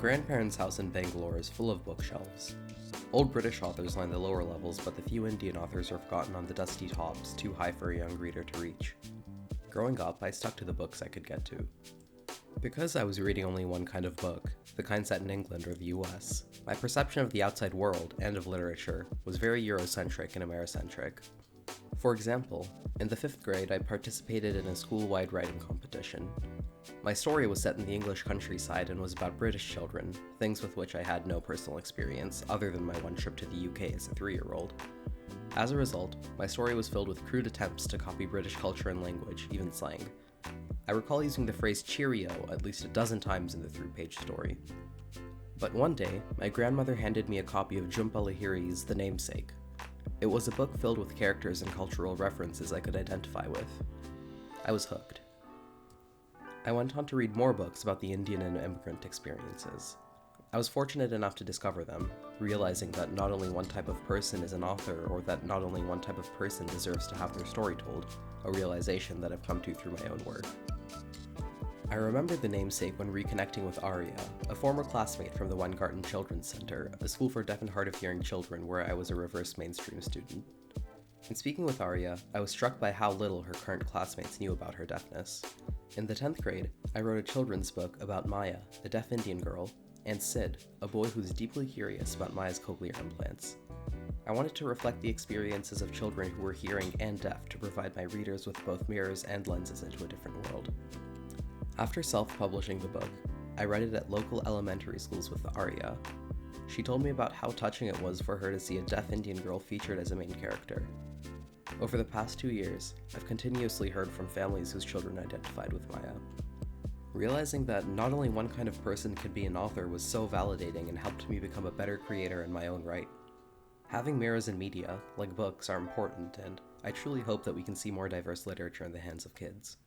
grandparents' house in Bangalore is full of bookshelves. Old British authors line the lower levels, but the few Indian authors are forgotten on the dusty tops, too high for a young reader to reach. Growing up, I stuck to the books I could get to. Because I was reading only one kind of book, the kind set in England or the US, my perception of the outside world, and of literature, was very Eurocentric and Americentric. For example, in the 5th grade I participated in a school-wide writing competition. My story was set in the English countryside and was about British children, things with which I had no personal experience other than my one trip to the UK as a 3-year-old. As a result, my story was filled with crude attempts to copy British culture and language, even slang. I recall using the phrase cheerio at least a dozen times in the 3-page story. But one day, my grandmother handed me a copy of Jhumpa Lahiri's The Namesake. It was a book filled with characters and cultural references I could identify with. I was hooked. I went on to read more books about the Indian and immigrant experiences. I was fortunate enough to discover them, realizing that not only one type of person is an author, or that not only one type of person deserves to have their story told, a realization that I've come to through my own work. I remember The Namesake when reconnecting with Arya, a former classmate from the Weingarten Children's Center, a school for deaf and hard of hearing children where I was a reverse mainstream student. In speaking with Arya, I was struck by how little her current classmates knew about her deafness. In the 10th grade, I wrote a children's book about Maya, a deaf Indian girl, and Sid, a boy who's deeply curious about Maya's cochlear implants. I wanted to reflect the experiences of children who were hearing and deaf to provide my readers with both mirrors and lenses into a different world. After self-publishing the book, I read it at local elementary schools with Arya. She told me about how touching it was for her to see a deaf Indian girl featured as a main character. Over the past 2 years, I've continuously heard from families whose children identified with Maya. Realizing that not only one kind of person could be an author was so validating and helped me become a better creator in my own right. Having mirrors in media, like books, are important, and I truly hope that we can see more diverse literature in the hands of kids.